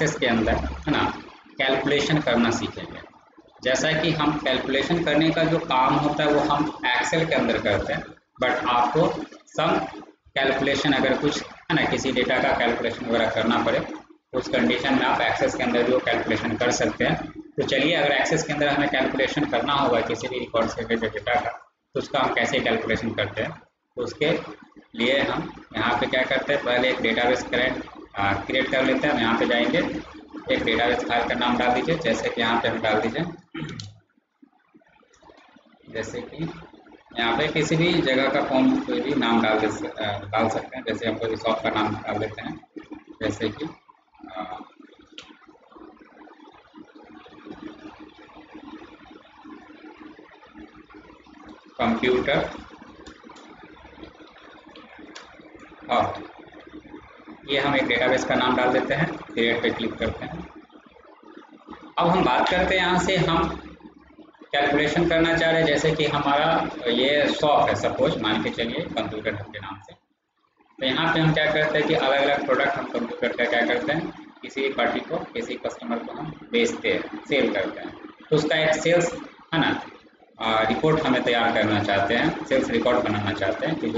Access के अंदर है ना कैलकुलेशन करना सीखेंगे। जैसा कि हम कैलकुलेशन करने का जो काम होता है वो हम एक्सेल के अंदर करते हैं, बट आपको सम कैलकुलेशन अगर कुछ है ना किसी डेटा का कैलकुलेशन वगैरह करना पड़े तो उस कंडीशन में आप एक्सेस के अंदर भी वो कैलकुलेशन कर सकते हैं। तो चलिए, अगर एक्सेस के अंदर हमें कैलकुलेशन करना होगा किसी भी रिकॉर्ड से रिलेटेड डेटा का, तो उसका हम कैसे कैलकुलेशन करते हैं। तो उसके लिए हम यहाँ पे क्या करते हैं, पहले एक डेटाबेस क्रिएट कर लेते हैं। हम यहाँ पे जाएंगे, एक डेटाबेस फाइल का नाम डाल दीजिए, जैसे कि यहाँ पे हम डाल दीजिए, जैसे कि यहाँ पे किसी भी जगह का कोई भी नाम डाल सकते हैं। जैसे हम कोई शॉप का नाम डाल देते हैं, जैसे कि कंप्यूटर और ये हम एक डेटाबेस का नाम डाल देते हैं, क्रिएट पे क्लिक करते हैं। अब हम बात करते हैं, यहाँ से हम कैलकुलेशन करना चाह रहे हैं, जैसे कि हमारा ये शॉप है, सपोज मान के चलिए कंप्यूटर के नाम से। तो यहाँ पे हम क्या करते हैं कि अलग अलग प्रोडक्ट हम कंप्यूटर का क्या करते हैं, किसी पार्टी को, किसी कस्टमर को हम बेचते हैं, सेल करते हैं। तो उसका एक सेल्स है ना रिपोर्ट हमें तैयार करना चाहते हैं, सेल्स रिकॉर्ड बनाना चाहते हैं कि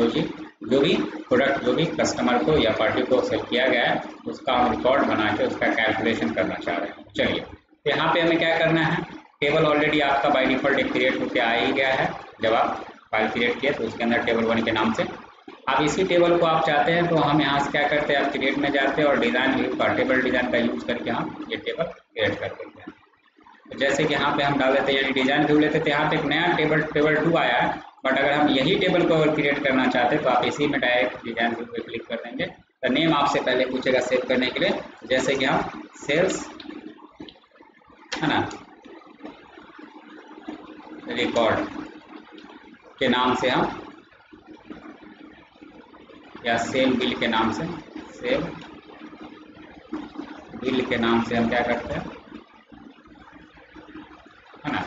जो भी प्रोडक्ट जो भी कस्टमर को या पार्टी को सेल किया गया है उसका हम रिकॉर्ड बना के उसका कैलकुलेशन करना चाह रहे हैं। चलिए, तो यहाँ पे हमें क्या करना है, टेबल ऑलरेडी आपका बाय डिफॉल्ट एक क्रिएट होकर आ ही गया है। जब आप फाइल क्रिएट किए तो उसके अंदर टेबल 1 के नाम से आप इसी टेबल को आप चाहते हैं, तो हम यहाँ से क्या करते हैं, आप क्रिएट में जाते हैं और डिज़ाइन व्यू का टेबल डिज़ाइन का यूज़ करके हम ये टेबल क्रिएट कर देते हैं। तो जैसे कि यहाँ पे हम डाल देते हैं, यानी डिज़ाइन व्यू लेते थे, यहाँ पे एक नया टेबल 2 आया है, बट अगर हम यही टेबल को क्रिएट करना चाहते हैं तो आप इसी में डायरेक्ट डिज़ाइन व्यू पे क्लिक कर देंगे। तो नेम आपसे पहले पूछेगा सेव करने के लिए, जैसे कि हम सेल्स है ना रिकॉर्ड के नाम से हम, या सेल बिल के नाम से, सेल बिल के नाम से हम क्या करते हैं है ना,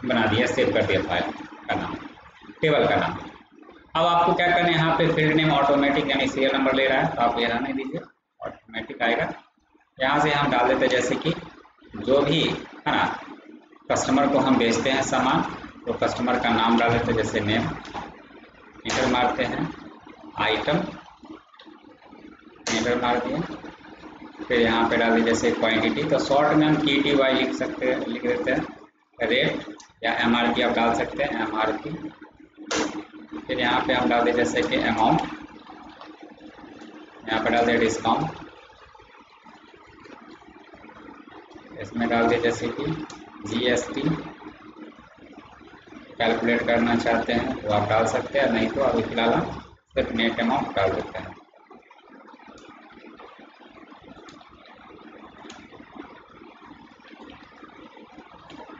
बना दिया, सेव कर दिया फाइल का नाम, टेबल का नाम। अब आपको क्या करना है, यहाँ पे फील्ड नेम ऑटोमेटिक यानी सीरियल नंबर ले रहा है, तो आप ये रहने दीजिए, ऑटोमेटिक आएगा। यहाँ से हम डाल देते हैं, जैसे कि जो भी है ना कस्टमर को हम बेचते हैं सामान, तो कस्टमर का नाम डाल देते हैं, जैसे नेम, इंटर मारते हैं, आइटम, इंटर मार दिए, फिर यहाँ पे डाल दिए जैसे क्वांटिटी, तो शॉर्ट में हम TTY लिख देते हैं, रेट या MRP आप डाल सकते हैं, MRP। फिर यहाँ पे हम डाल दें जैसे कि अमाउंट, यहाँ पे डाल दें डिस्काउंट, इसमें डाल दें जैसे कि GST। कैलकुलेट करना चाहते हैं तो आप डाल सकते हैं, नहीं तो अभी फिलहाल हम सिर्फ नेट अमाउंट डाल देते हैं।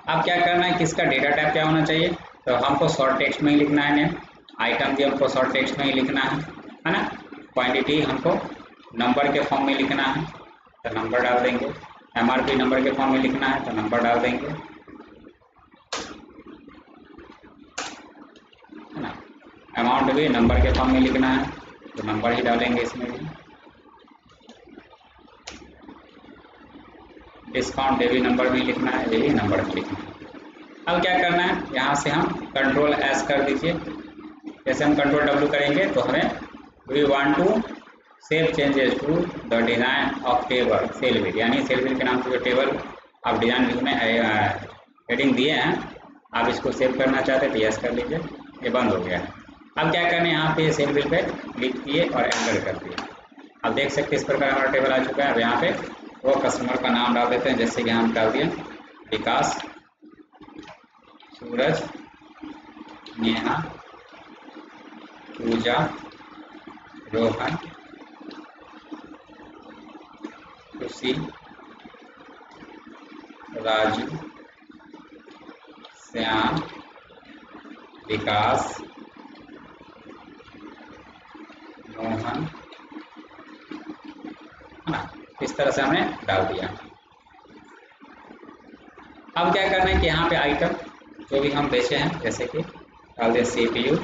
अब क्या करना है, किसका डेटा टाइप क्या होना चाहिए, तो हमको शॉर्ट टेक्स्ट में ही लिखना है नेम, आइटम भी हमको शॉर्ट टेक्स्ट में ही लिखना है ना, क्वांटिटी हमको नंबर के फॉर्म में लिखना है तो नंबर डाल देंगे, MRP नंबर के फॉर्म में लिखना है तो नंबर डाल देंगे, है ना। अमाउंट भी नंबर के फॉर्म में लिखना है तो नंबर ही डालेंगे इसमें भी। डिस्काउंट ये भी नंबर में लिखना है, ये भी नंबर में लिखना है। अब क्या करना है, यहाँ से हम कंट्रोल S कर दीजिए, जैसे हम कंट्रोल W करेंगे तो हमें we want to save changes to the design of table sale bill, यानी सेल बिल के नाम से जो टेबल आप डिज़ाइन व्यू में हेडिंग दिए हैं, आप इसको सेव करना चाहते हैं तो यस कर लीजिए, ये बंद हो गया है। अब क्या करना है, यहाँ पे सेल बिल पे क्लिक किए और एंटर कर दिए। अब देख सकते हैं इस प्रकार हमारा टेबल आ चुका है। अब यहाँ पे वो कस्टमर का नाम डाल देते हैं, जैसे कि हम डाल दिए विकास, सूरज, नेहा, पूजा, रोहन, खुशी, राजू, श्याम, विकास, मोहन, इस तरह से हमने डाल दिया। अब क्या करना है कि यहाँ पे आइटम जो भी हम बेचे हैं, जैसे कि डाल दिया CPU,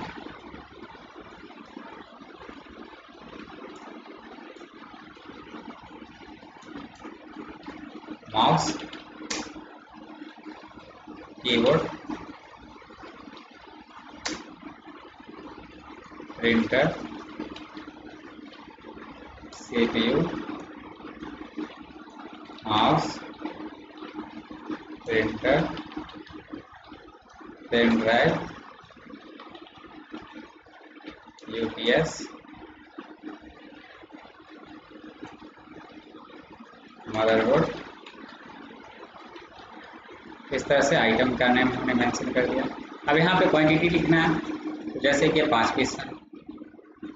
keyboard, printer, CPU, mouse, printer, pen drive, UPS, motherboard. इस तरह से आइटम का नेम हमने मेंशन कर दिया। अब यहाँ पे क्वांटिटी लिखना है, तो जैसे कि 5 पीस है,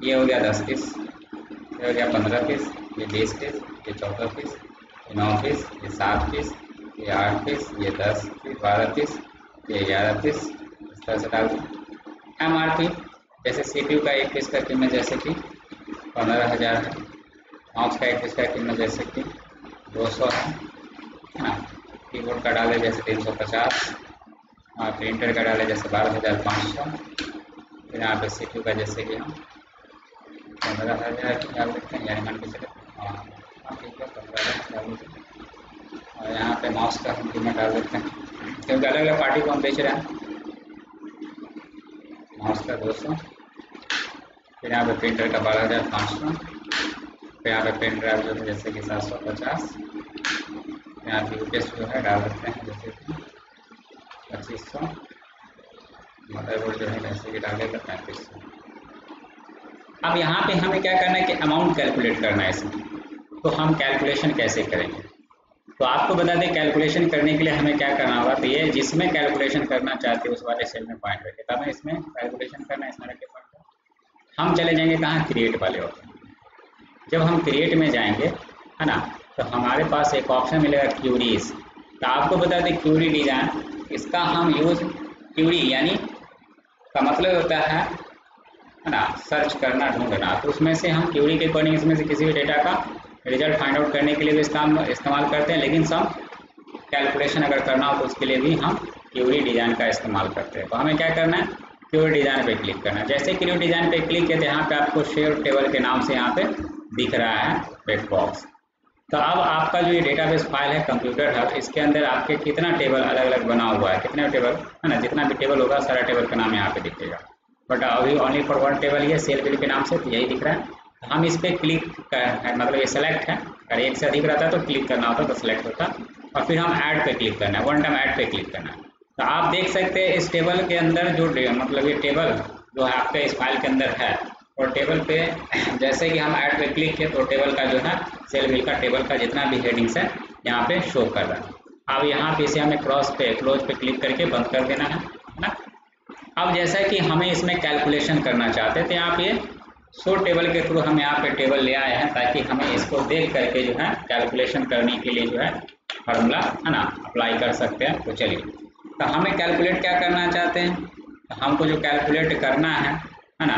ये हो गया 10 पीस, ये हो गया 15 पीस, ये 20 पीस, ये 14 पीस, ये 9 पीस, ये 7 पीस, ये 8 पीस, ये 10 पीस, 12 पीस, ये 11 पीस। इस तरह से डाल दें। MRP जैसे CPU का 1 पीस का कीमत जैसे कि 15,000 है, माउस का 1 पीस का कीमत जैसे कि 200 है ना। कीबोर्ड का डाले जैसे 350 और प्रिंटर का डाले जैसे 12,500। फिर यहाँ पे CPU का जैसे कि हम 15,000 डाल देते हैं, यानी मान के चले ठीक है 15,000 डाल देते हैं। और यहाँ पे माउस का हम कीमत डाल देते हैं, क्योंकि अलग अलग पार्टी को हम बेच रहे हैं। माउस का 200, फिर यहाँ पे प्रिंटर का 12,500, फिर यहाँ पे पेन ड्राइव जो है जैसे कि 750, यहाँ पे UPS जो है डाल देते हैं जैसे कि 2500, मदरबोर्ड जो है जैसे कि डालेगा 3500। अब यहाँ पे हमें क्या करना है कि अमाउंट कैलकुलेट करना है इसमें। तो हम कैलकुलेशन कैसे करेंगे, तो आपको बता दें कैलकुलेशन करने के लिए हमें क्या करना होगा। तो ये जिसमें कैलकुलेशन करना चाहते हैं उस वाले सेल में पॉइंट रखें, तब हमें इसमें कैलकुलेशन करना है, इसमें रखे पॉइंट। हम चले जाएंगे कहाँ, क्रिएट वाले ऑप्शन। जब हम क्रिएट में जाएंगे है ना, तो हमारे पास एक ऑप्शन मिलेगा क्यूरीज। तो आपको बता दें क्यूरी डिजाइन, इसका हम यूज क्यूरी यानी का मतलब होता है ना सर्च करना, ढूंढना। तो उसमें से हम क्यूरी के अकॉर्डिंग इसमें से किसी भी डेटा का रिजल्ट फाइंड आउट करने के लिए भी इस्तेमाल करते हैं, लेकिन सम कैलकुलेशन अगर करना हो तो उसके लिए भी हम क्यूरी डिजाइन का इस्तेमाल करते हैं। तो हमें क्या करना है, क्यूरी डिजाइन पे क्लिक करना है। जैसे क्यूरी डिजाइन पे क्लिक किया तो यहाँ पे आपको शेयर टेबल के नाम से यहाँ पे दिख रहा है टेक्स्ट बॉक्स। तो अब आपका जो ये डेटाबेस फाइल है कंप्यूटर हब, इसके अंदर आपके कितना टेबल अलग अलग बना हुआ है, कितने टेबल है ना, जितना भी टेबल होगा सारा टेबल का नाम यहाँ पे दिखेगा। बट अभी ओनली फॉर वन टेबल ये सेल बिल के नाम से तो यही दिख रहा है। तो हम इस पर क्लिक कर, मतलब ये सेलेक्ट है, अगर एक से अधिक रहता है तो क्लिक करना होता तो सेलेक्ट होता, और फिर हम ऐड पे क्लिक करना है, वन टाइम ऐड पे क्लिक करना है। तो आप देख सकते हैं इस टेबल के अंदर जो मतलब ये टेबल जो है आपके इस फाइल के अंदर है, और टेबल पे जैसे कि हम ऐड पे क्लिक किए तो टेबल का जो है सेल बिल का टेबल का जितना भी हेडिंग्स है यहाँ पे शो कर रहा है। अब यहाँ पे इसे हमें क्लोज पे क्लिक करके बंद कर देना है ना। अब जैसा कि हमें इसमें कैलकुलेशन करना चाहते थे, आप ये शो टेबल के थ्रू हम यहाँ पे टेबल ले आए हैं, ताकि हमें इसको देख करके जो है कैलकुलेशन करने के लिए जो है फार्मूला है ना अप्लाई कर सकते हैं। तो चलिए, तो हमें कैलकुलेट क्या करना चाहते हैं, तो हमको जो कैलकुलेट करना है ना,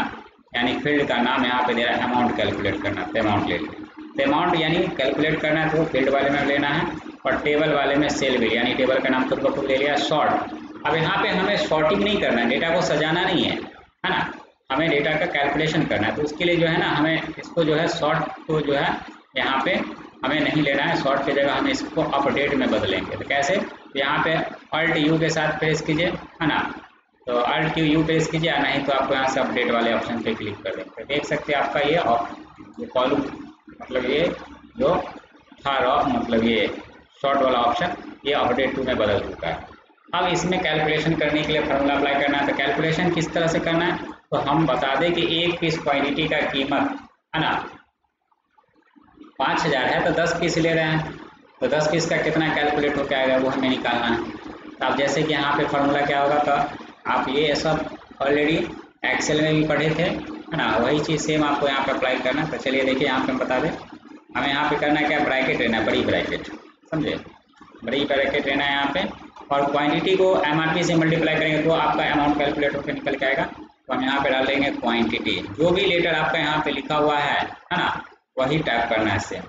यानी फील्ड का नाम यहाँ पे दे रहा है अमाउंट कैलकुलेट करना। तो अमाउंट ले लें, तो अमाउंट यानी कैलकुलेट करना है तो फील्ड वाले में लेना है, और टेबल वाले में सेल बिल यानी टेबल का नाम खुद को खुद ले लिया शॉर्ट। अब यहाँ पे हमें शॉर्टिंग नहीं करना है, डेटा को सजाना नहीं है ना, हमें डेटा का कैलकुलेशन करना है। तो उसके लिए जो है ना हमें इसको जो है शॉर्ट को जो है यहाँ पे हमें नहीं लेना है, शॉर्ट की जगह हम इसको अपडेट में बदलेंगे। तो कैसे, तो यहाँ पे अल्ट यू के साथ प्रेस कीजिए है ना, तो अल्ट यू प्रेस कीजिए, नहीं तो आपको यहाँ से अपडेट वाले ऑप्शन पे क्लिक कर देंगे। देख सकते हैं आपका ये कॉलम मतलब ये जो था मतलब ये शॉर्ट वाला ऑप्शन ये अपडेट टू में बदल चुका है। अब इसमें कैलकुलेशन करने के लिए फार्मूला अप्लाई करना है। तो कैलकुलेशन किस तरह से करना है, तो हम बता दें कि एक पीस क्वांटिटी का कीमत है ना 5,000 है, तो 10 पीस ले रहे हैं, तो 10 पीस का कितना कैलकुलेट होकर आएगा वो हमें निकालना है। तो अब जैसे कि यहाँ पे फार्मूला क्या होगा, तो आप ये सब ऑलरेडी एक्सेल में भी पढ़े थे है ना, वही चीज़ सेम आपको यहाँ पे अप्लाई करना है। तो चलिए देखिए यहाँ पे हम बता दें, हमें यहाँ पे करना क्या, ब्रैकेट लेना है, बड़ी ब्रैकेट, समझे, बड़ी ब्रैकेट लेना है यहाँ पे, और क्वांटिटी को MRP से मल्टीप्लाई करेंगे तो आपका अमाउंट कैलकुलेट होकर निकल के आएगा। तो हम यहाँ पे डाल देंगे क्वांटिटी, जो भी लेटर आपका यहाँ पे लिखा हुआ है ना वही टाइप करना है सेम।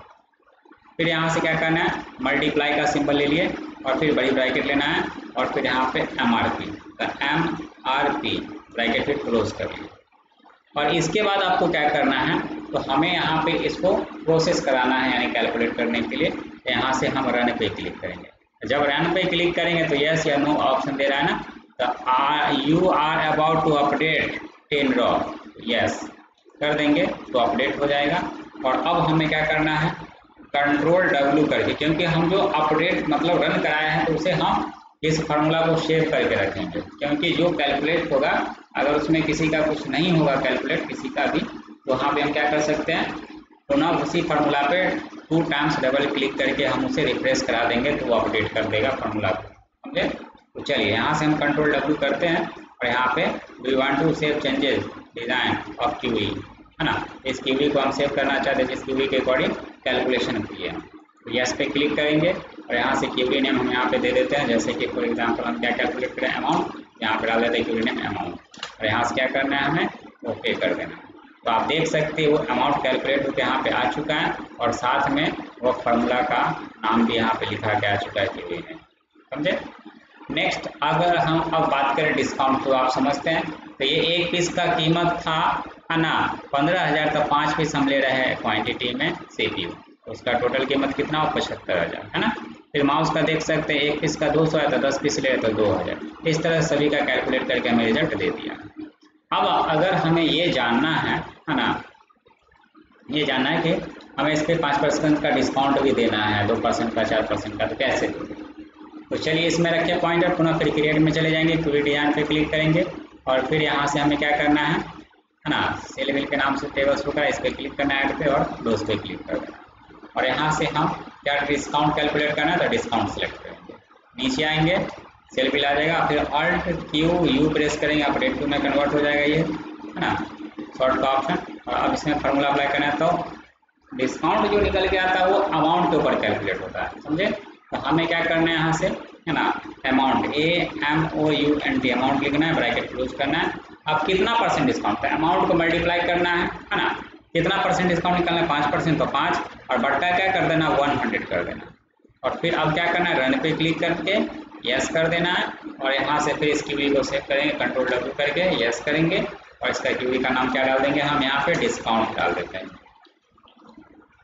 फिर यहाँ से क्या करना है, मल्टीप्लाई का सिंबल ले लिए, और फिर बड़ी ब्रैकेट लेना है, और फिर यहाँ पे MRP, तो MRP ब्रैकेट फिर क्लोज कर लिए। और इसके बाद आपको क्या करना है, तो हमें यहाँ पे इसको प्रोसेस कराना है, यानी कैलकुलेट करने के लिए यहाँ से हम रन पे क्लिक करेंगे। जब रन पे क्लिक करेंगे तो यस या नो ऑप्शन दे रहा है ना, तो you are about to update 10 row, yes कर देंगे तो अपडेट हो जाएगा। और अब हमें क्या करना है, कंट्रोल W करके, क्योंकि हम जो अपडेट मतलब रन कराया है तो उसे हम इस फार्मूला को सेव करके रखेंगे, क्योंकि जो कैलकुलेट होगा अगर उसमें किसी का कुछ नहीं होगा कैलकुलेट किसी का भी, तो वहाँ पे हम क्या कर सकते हैं, पुनः उसी फार्मूला पे 2 टाइम्स डबल क्लिक करके हम उसे रिफ्रेश करा देंगे तो वो अपडेट कर देगा फार्मूला को, समझे। तो चलिए यहाँ से हम कंट्रोल W करते हैं और यहाँ पे we want to save changes design of query, है ना, इस क्यूई को हम सेव करना चाहते हैं जिस क्यूई के अकॉर्डिंग कैलकुलेशन की है। तो यस पे क्लिक करेंगे और यहाँ से क्यूई नेम हम यहाँ पे दे देते हैं, जैसे कि फॉर एग्जांपल हम क्या कैलकुलेट करें, अमाउंट, यहाँ पे डाल देते हैं क्यूई नेम अमाउंट, और यहाँ से क्या करना है हमें ओके कर देना है। तो आप देख सकते हैं वो अमाउंट कैलकुलेट होकर यहाँ पे आ चुका है और साथ में वो फार्मूला का नाम भी यहाँ पे लिखा के आ चुका है क्यूई नेम, समझे। नेक्स्ट अगर हम अब बात करें डिस्काउंट, तो आप समझते हैं तो ये एक पीस का कीमत था, है ना, 15,000, तो 5 पीस हम ले रहे हैं क्वांटिटी में CPU, उसका टोटल कीमत कितना हो 75,000, है ना। फिर माउस का देख सकते हैं एक पीस का 200 है तो 10 पीस ले तो 2,000, इस तरह सभी का कैलकुलेट करके हमें रिजल्ट दे दिया। अब अगर हमें ये जानना है ना, ये जानना है कि हमें इस पर 5% का डिस्काउंट भी देना है, 2% का 4% का, तो कैसे देंगे। तो चलिए इसमें रखिए पॉइंटर, पुनः फिर क्रिएट में चले जाएंगे, क्यूई डिजाइन पे क्लिक करेंगे और फिर यहाँ से हमें क्या करना है ना, सेल बिल के नाम से टेबल्स होगा, इस पर क्लिक करना है ऐड पे और क्लोज पे क्लिक कर देना। और यहाँ से हम क्या डिस्काउंट कैलकुलेट करना है तो डिस्काउंट सेलेक्ट करेंगे, नीचे आएंगे सेल बिल आ जाएगा, फिर Alt Q U प्रेस करेंगे, अपडेट टू में कन्वर्ट हो जाएगा ये, है ना, शॉर्ट का ऑप्शन। और अब इसमें फार्मूला अप्लाई करना है तो डिस्काउंट जो निकल के आता है वो अमाउंट के ऊपर कैलकुलेट होता है, समझे। तो हमें क्या करना है यहाँ से, है ना, अमाउंट AMOUNT अमाउंट लिखना है, ब्रैकेट क्लोज करना है। अब कितना परसेंट डिस्काउंट है, अमाउंट को मल्टीप्लाई करना है ना, कितना परसेंट डिस्काउंट निकालना है 5%, तो 5 और बट्टा क्या कर देना 100 कर देना। और फिर अब क्या करना है, रन पे क्लिक करके यस कर देना है और यहाँ से फिर इस क्यूई को सेव करेंगे, कंट्रोल W करके यस करेंगे और इसका क्यूई का नाम क्या डाल देंगे, हम यहाँ पे डिस्काउंट डाल देते हैं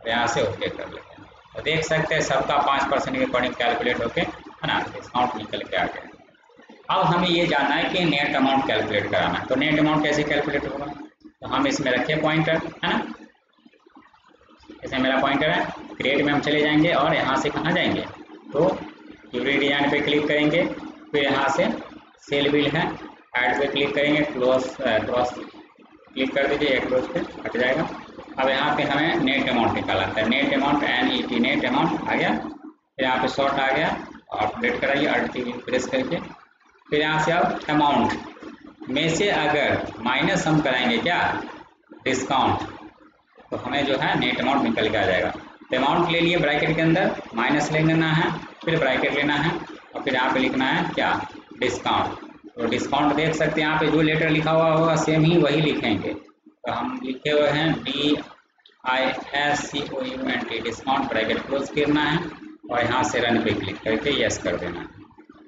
और यहाँ से ओके कर लेते हैं। तो देख सकते हैं सबका 5% के अकॉर्डिंग कैलकुलेट होके, है ना, डिस्काउंट निकल के आ गया। अब हमें ये जानना है कि नेट अमाउंट कैलकुलेट कराना है, तो नेट अमाउंट कैसे कैलकुलेट होगा, तो हम इसमें रखें पॉइंटर, है ना, जैसे मेरा पॉइंटर है, क्रिएट में हम चले जाएंगे और यहाँ से कहाँ जाएंगे, तो क्यूई डिजाइन पे क्लिक करेंगे, फिर यहाँ से सेल बिल है ऐड पे क्लिक करेंगे, क्रॉस क्लिक कर दीजिए, क्लोज पे हट जाएगा। अब यहाँ पे हमें नेट अमाउंट निकालना है, net amount NET net amount आ गया, फिर यहाँ पे शॉर्ट आ गया और अपडेट कराइए Alt प्रेस करके। फिर यहाँ से अब अमाउंट में से अगर माइनस हम कराएंगे क्या डिस्काउंट, तो हमें जो है नेट अमाउंट निकल के आ जाएगा। तो अमाउंट ले लिए ब्रैकेट के अंदर, माइनस ले लेना है, फिर ब्रैकेट लेना है और फिर यहाँ पे लिखना है क्या डिस्काउंट। तो डिस्काउंट देख सकते हैं यहाँ पे जो लेटर लिखा हुआ होगा सेम ही वही लिखेंगे, तो हम लिखे हुए हैं DISCOUNT डिस्काउंट, ब्रैकेट क्लोज करना है और यहाँ से रन पे क्लिक करके यस कर देना है।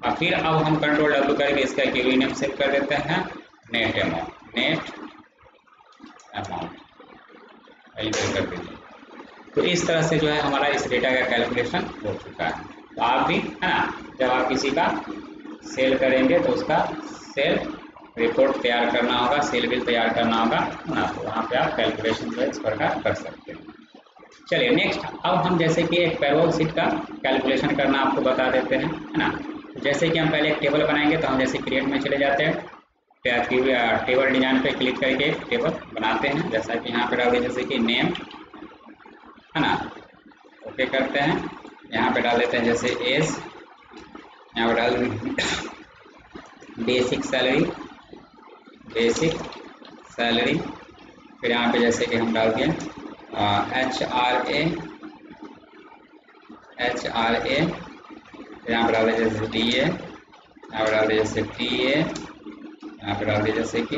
और फिर अब हम कंट्रोल W करके इसका क्यूई नेम सेव कर देते हैं, नेट अमाउंट एंटर कर दीजिए। तो इस तरह से जो है हमारा इस डेटा का कैलकुलेशन हो चुका है। तो आप भी, है ना, जब आप किसी का सेल करेंगे तो उसका सेल रिपोर्ट तैयार करना होगा, सेल बिल तैयार करना होगा, है ना, तो वहाँ पे आप कैलकुलेशन जो है इस प्रकार कर सकते हैं। चलिए नेक्स्ट, अब हम जैसे कि एक पेरोल शीट का कैलकुलेशन करना आपको बता देते हैं, है ना। जैसे कि हम पहले एक टेबल बनाएंगे, तो हम जैसे क्रिएट में चले जाते हैं, टेबल डिजाइन पे क्लिक करके टेबल बनाते हैं, जैसा कि यहाँ पे डाल जैसे कि नेम, है ना, ओके करते हैं। यहाँ पे डाल देते हैं जैसे एज, यहाँ पे डाल बेसिक सैलरी, फिर यहाँ पे जैसे कि हम डाल दिए HRA, फिर यहाँ पे डाल दिए जैसे DA, यहाँ पे डाल दिए जैसे TA, यहाँ पे डाल दिए जैसे कि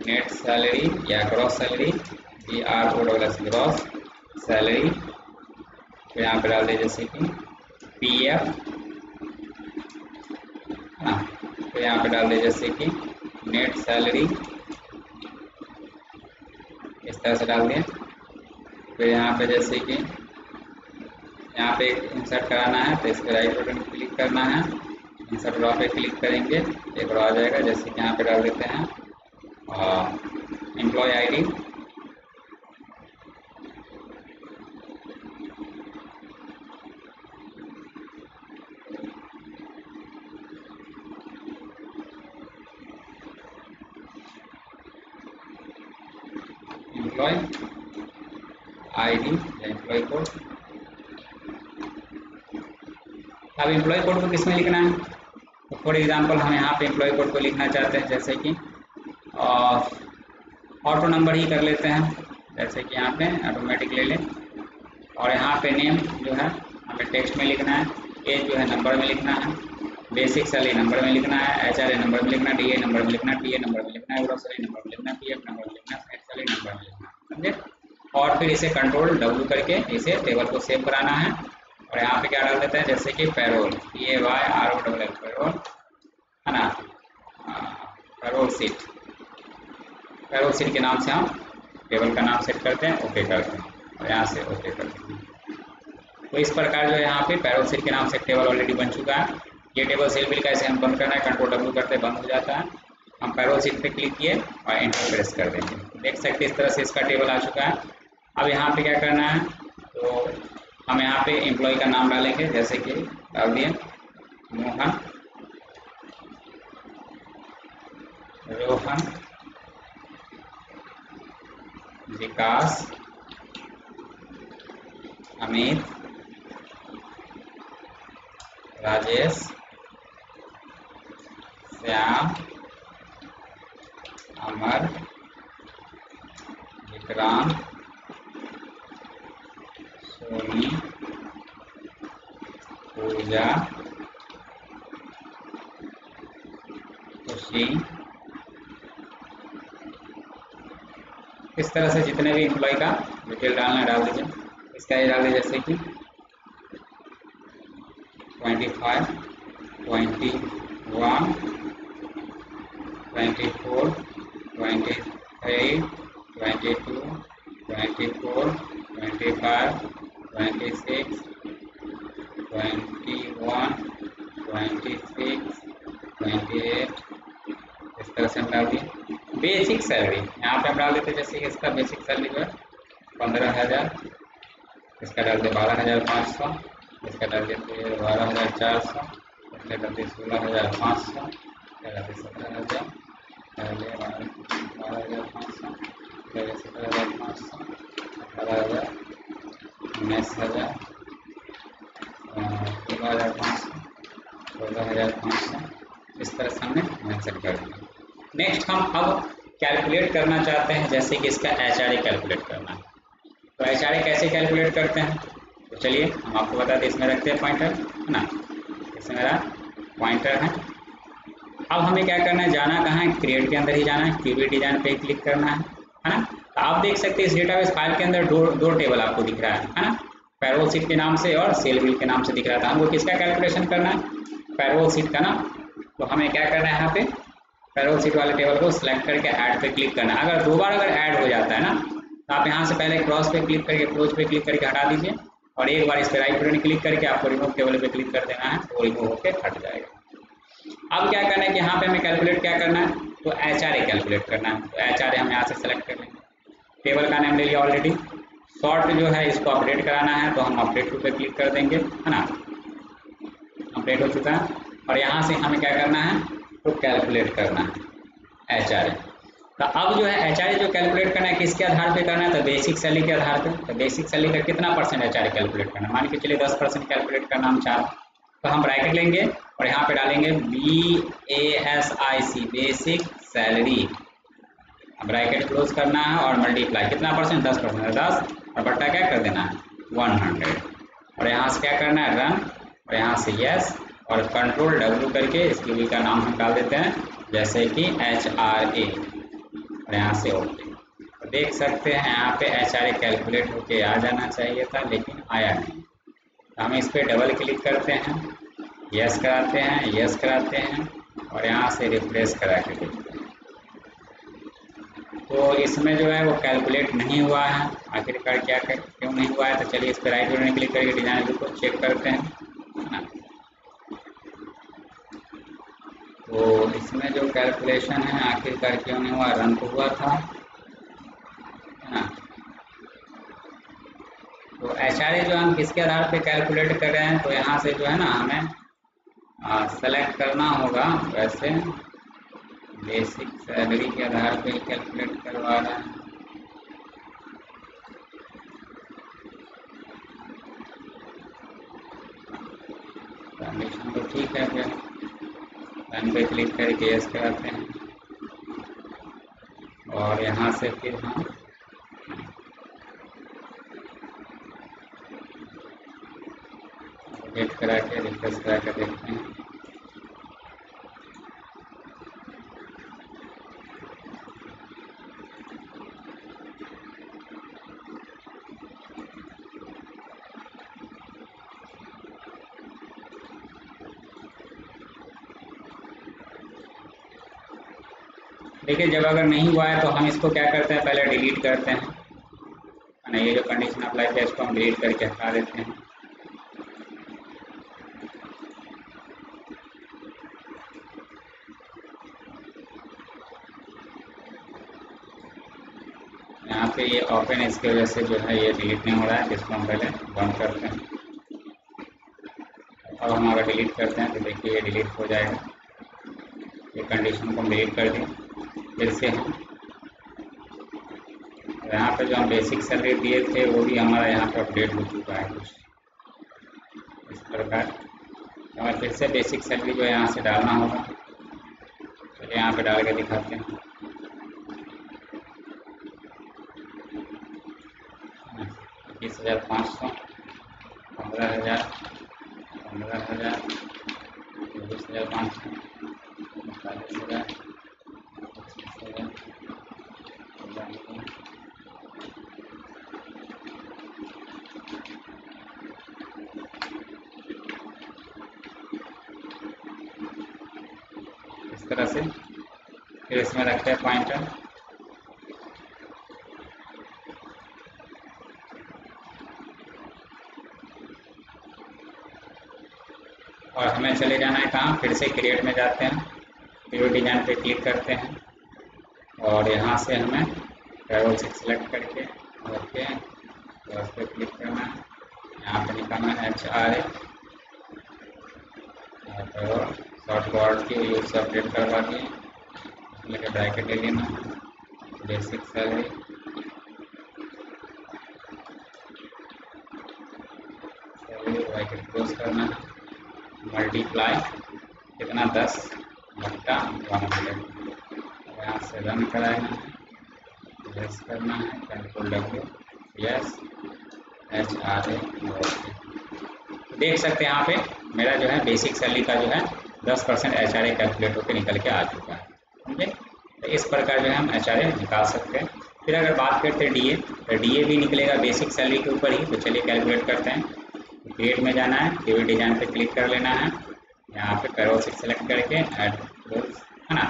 नेट सैलरी या gross salary, GROS gross salary, फिर यहाँ पे डाल दिए जैसे कि PF, हाँ, फिर यहाँ पे डाल दिए जैसे कि नेट सैलरी, इस तरह से डाल दिए। फिर यहाँ पे जैसे कि यहाँ पे इंसर्ट कराना है तो इस पर राइट बटन क्लिक करना है, इंसर्ट रॉ पे क्लिक करेंगे, एक रॉ आ जाएगा। जैसे कि यहाँ पे डाल देते हैं एम्प्लॉय आईडी, एम्प्लॉय आईडी या एम्प्लॉय कोड। अब एम्प्लॉय कोड को किसमें लिखना है, तो फॉर एग्जांपल हम यहाँ पे एम्प्लॉय कोड को लिखना चाहते हैं, जैसे कि ऑटो नंबर ही कर लेते हैं, जैसे कि यहाँ पे ऑटोमेटिक ले लें। और यहाँ पे नेम जो है हमें टेक्स्ट में लिखना है, एज जो है नंबर में लिखना है, बेसिक सैलरी नंबर में लिखना है, एचआरए नंबर में लिखना है, डीए नंबर में लिखना है, टीए नंबर में लिखना है, ग्रॉस सैलरी नंबर में लिखना है, पीएफ नंबर में लिखना है, नेट सैलरी नंबर में लिखना है, समझे। और फिर इसे कंट्रोल डब्ल्यू करके इसे टेबल को सेव कराना है। और यहाँ पे क्या डाल देते हैं, जैसे कि पैरोल, PAYROLL पैरोल है ना, पैरोल सीट, पैरोल सीट के नाम से हम टेबल का नाम सेट करते हैं, ओके करते हैं और यहाँ से ओके करते हैं। तो इस प्रकार जो है यहाँ पे पैरोल सीट के नाम से टेबल ऑलरेडी बन चुका है। ये टेबल सेल बिल का इसे हम बंद करना है, कंट्रोल डब्ल्यू करते बंद हो जाता है। हम पैरोल सीट पे क्लिक किए और एंटर प्रेस कर देंगे, देख सकते हैं इस तरह से इसका टेबल आ चुका है। अब यहाँ पे क्या करना है, तो हम यहाँ पे एम्प्लॉय का नाम डालेंगे, जैसे कि डाल दिए मोहन, रोहन, विकास, अमित, राजेश, श्याम, अमर, विक्रांत, सोनी, पूजा, खुशी। इस तरह से जितने भी एम्प्लॉय का डिटेल डालना है डाल दीजिए। इसका ये डाल दीजिए, जैसे कि 25, 21, 24, 23, 22, 24, 25, 26, 21, 26, 28, इस तरह से हम डाल दिए। बेसिक सैलरी यहाँ पे हम डाल देते हैं, जैसे कि इसका बेसिक सैलरी जो है 15,000, इसका डाल दिया 12,500, इसका डाल देते 12,400, इसका डाल दिया 16,500, इसका डाल दिया 17,000, 12,500, 17,500, 18,000, 19,000, 16,500, 14,500, इस तरह से हमने मेंशन कर दिया। नेक्स्ट हम अब कैलकुलेट करना चाहते हैं, जैसे कि इसका एचआरए कैलकुलेट करना है। तो एचआरए कैसे कैलकुलेट करते हैं, तो चलिए हम आपको बताते हैं। इसमें रखते हैं पॉइंटर, है ना, इसमें मेरा पॉइंटर है। अब हमें क्या करना है, जाना कहाँ है, क्रिएट के अंदर ही जाना है, क्यूबी डिजाइन पे क्लिक करना है ना। तो आप देख सकते हैं इस डेटाबेस फाइल के अंदर दो टेबल आपको दिख रहा है ना, पैरोल सीट के नाम से और सेल बिल के नाम से दिख रहा था। हमको किसका कैलकुलेशन करना है, पैरोल सीट का ना। तो हमें क्या करना है, यहाँ पे पैरोल सीट वाले टेबल को सिलेक्ट करके ऐड पे क्लिक करना है। अगर दो बार अगर ऐड हो जाता है ना, तो आप यहाँ से पहले क्रॉस पे क्लिक करके क्लोज पे क्लिक करके हटा दीजिए, और एक बार इस पर राइट बटन क्लिक करके आपको रिमूव टेबल पे क्लिक कर देना है, वो रिमूव होकर हट जाएगा। अब क्या करना है कि यहाँ पे हमें कैलकुलेट क्या करना है, तो एचआरए कैलकुलेट करना है। तो एचआरए हम यहाँ से सेलेक्ट कर लेंगे, टेबल का नाम ले लिया ऑलरेडी। शॉर्ट जो है इसको अपडेट कराना है, तो हम अपडेट टू पे क्लिक कर देंगे, है ना, अपडेट हो चुका है। और यहाँ से हमें क्या करना है, तो कैलकुलेट करना है एचआरए। तो अब जो है एचआरए जो कैलकुलेट करना है किसके आधार पे करना है, तो बेसिक सैलरी के आधार पे। तो बेसिक सैलरी का कितना परसेंट एचआरए कैलकुलेट करना है, मान के चलिए 10% कैलकुलेट करना हम चाह, तो हम ब्रैकेट लेंगे और यहाँ पे डालेंगे BASIC basic salary, bracket close करना है और मल्टीप्लाई कितना परसेंट, 10%, 10 और बट्टा क्या कर देना है 100। और यहाँ से क्या करना है, रन, और यहाँ से यस, और कंट्रोल डब्ल्यू करके इस क्यूबी का नाम हम डाल देते हैं, जैसे कि HRA, और यहाँ से ओके। तो देख सकते हैं यहाँ पे HRA कैलकुलेट होके आ जाना चाहिए था, लेकिन आया नहीं। तो हम इस पर डबल क्लिक करते हैं, यस कराते हैं, यस कराते हैं, और यहाँ से रिफ्रेश करा के देखते हैं। तो इसमें जो है वो कैलकुलेट नहीं हुआ है, आखिरकार क्यों नहीं हुआ है। तो चलिए इस पर राइट बटन क्लिक करके डिजाइन व्यू को चेक करते हैं, है ना। तो इसमें जो कैलकुलेशन है आखिरकार क्यों नहीं हुआ, रन तो हुआ था, है ना। तो एचआरए जो हम किसके आधार पे कैलकुलेट कर रहे हैं, तो यहाँ से जो है ना हमें सेलेक्ट करना होगा। वैसे बेसिक सैलरी के आधार पे कैलकुलेट करवा रहे हैं। कंडीशन तो ठीक है, फिर रन पे क्लिक करके यस कराते हैं और यहाँ से फिर हम अपडेट करा के रिफ्रेश करा के देखते हैं। देखिए जब अगर नहीं हुआ है तो हम इसको क्या करते हैं, पहले डिलीट करते हैं, है ना। ये जो कंडीशन अप्लाई किया इसको हम डिलीट करके हटा देते हैं। यहाँ पे ये ओपन, इसकी वजह से जो है ये डिलीट नहीं हो रहा है, इसको हम पहले बंद करते हैं। अब हम अगर डिलीट करते हैं तो देखिए ये डिलीट हो जाएगा। ये कंडीशन को हम डिलीट कर दें। फिर से हम यहाँ पे जो हम बेसिक सैलरी दिए थे वो भी हमारा यहाँ पे अपडेट हो चुका है कुछ इस प्रकार। हमें फिर से बेसिक सैलरी जो है यहाँ से डालना होगा। चलिए यहाँ पे डाल के दिखाते हैं। 21,500, 15,000, 15,000, 24,500, 45,000, 25,000, इस तरह से। फिर इसमें रखते हैं पॉइंटर, और हमें चले जाना है कहाँ, फिर से क्रिएट में जाते हैं, वीडियो डिजाइन पे क्लिक करते हैं और यहाँ से हमें ट्रैवल से सिलेक्ट करके ओके तो उस पर क्लिक करना है। यहाँ पे निकालना है HRA और शॉर्ट वर्ड की यूज से अपडेट करवा दिए, लेके ब्रैकेट ले लेना है, बेसिक सैलरी, ब्रैकेट क्लोज करना है, मल्टीप्लाई कितना 10/100, यहाँ से रन कराना है, यस करना है, कंट्रोल W, यस HRA। देख सकते हैं यहाँ पे मेरा जो है बेसिक सैलरी का जो है 10% HRA कैलकुलेट होकर निकल के आ चुका है, समझे। तो इस प्रकार जो है हम HRA निकाल सकते हैं। फिर अगर बात करते हैं DA, तो DA भी निकलेगा बेसिक सैलरी के ऊपर ही। तो चलिए कैलकुलेट करते हैं। क्रिएट में जाना है, वीडियो डिजाइन पे क्लिक कर लेना है, यहाँ पे पैरोल से सेलेक्ट करके ऐड क्लोज, है ना।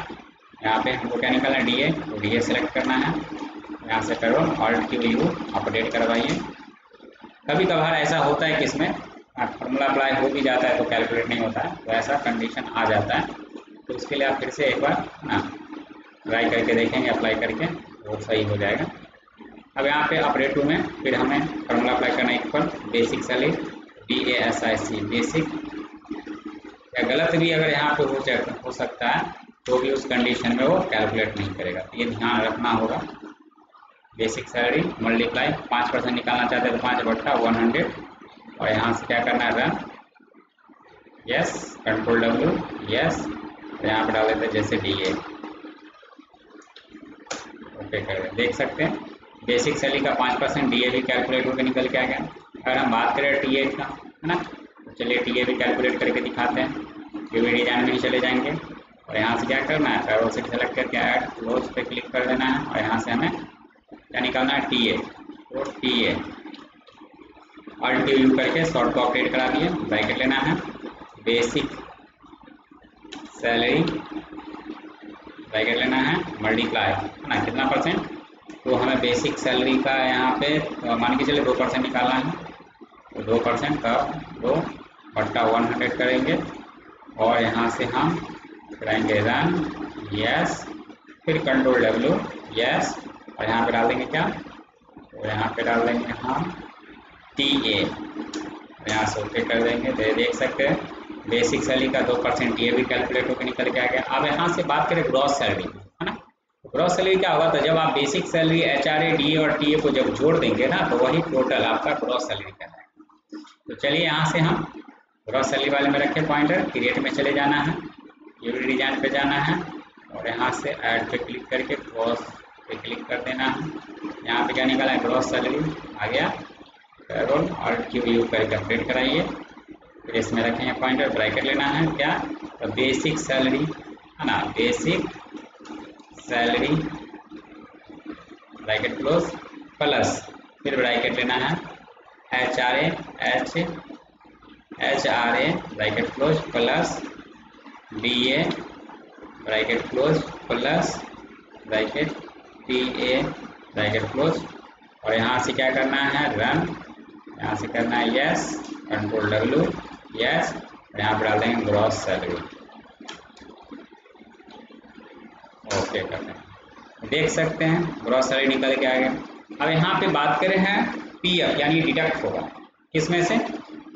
यहाँ पे हमको क्या निकालना है, DA, तो DA सेलेक्ट करना है, यहाँ से पैरोल ऑल्ट Q अपडेट करवाइए। कभी कभार ऐसा होता है कि इसमें फॉर्मूला अप्लाई हो भी जाता है तो कैलकुलेट नहीं होता है, तो ऐसा कंडीशन आ जाता है। तो उसके लिए आप फिर से एक बार ना ट्राई करके देखेंगे, अप्लाई करके वो सही हो जाएगा। अब यहाँ पे अपडेट टू में फिर हमें फॉर्मूला अप्लाई करना है equal basic salary BASIC basic, या गलत भी अगर यहाँ पे हो सकता है तो भी उस कंडीशन में वो कैलकुलेट नहीं करेगा, ये ध्यान रखना होगा। बेसिक सैलरी मल्टीप्लाई 5% निकालना चाहते हैं तो 5/100, और यहाँ से क्या करना है, run, yes, control W, yes, तो यहाँ पे डाल देते हैं जैसे DA, ओके कर दें। देख सकते हैं बेसिक सैलरी का 5% DA भी कैलकुलेट होकर निकल के आ गया। अगर हम बात करें TA का, है ना, तो चलिए TA भी कैलकुलेट करके दिखाते हैं। वीडियो डिजाइन में ही चले जाएंगे और यहाँ से क्या करना है, पैरोल से सेलेक्ट करके ऐड क्लोज पे क्लिक कर देना है, और यहाँ से हमें क्या निकालना है, TA, तो TA ऑल्ट Q करके शॉर्ट को अपडेट करा दिए, ब्रैकेट लेना है, बेसिक सैलरी, ब्रैकेट लेना है, मल्टीप्लाई, है ना, कितना %, तो हमें बेसिक सैलरी का यहाँ पे मान के चले 2% निकालना है, तो 2% का 2/100 करेंगे और यहाँ से हम करेंगे रन, यस, फिर कंट्रोल W, यस, और यहाँ पे डाल देंगे क्या, तो यहाँ पे डाल देंगे हम TA, यहाँ से ओके कर देंगे। तो देख सकते हैं बेसिक सैलरी का 2% TA भी कैलकुलेट होकर निकल के आ गया। अब यहाँ से बात करें ग्रॉस सैलरी, है ना। ग्रॉस सैलरी क्या होगा, तो जब आप बेसिक सैलरी HRA, DA और TA को जब जोड़ देंगे ना, तो वही टोटल आपका ग्रॉस सैलरी कहलाएगा। तो चलिए यहाँ से हम ग्रॉस सैलरी वाले में रखें पॉइंटर, क्रिएट में चले जाना है, यूनिट डिजाइन पे जाना है और यहाँ से ऐड पे क्लिक करके ग्रॉस पे क्लिक कर देना है। यहाँ पे क्या निकाला है, ग्रॉस सैलरी आ गया, पेरोल और QU करके अपडेट कराइए। फिर इसमें रखेंगे पॉइंटर, ब्रैकेट लेना है क्या, तो बेसिक सैलरी, है ना, basic salary bracket close plus, फिर ब्रैकेट लेना है HRA bracket close plus DA bracket close plus bracket TA bracket close, और यहाँ से क्या करना है, रन, यहाँ से करना है यस, कंट्रोल W, यस, और यहाँ पर डाल देंगे ग्रॉस सैलरी, ओके कर दें। देख सकते हैं ग्रॉस सैलरी निकल के आ गया। अब यहाँ पे बात करें हैं PF, यानी डिडक्ट होगा किसमें से,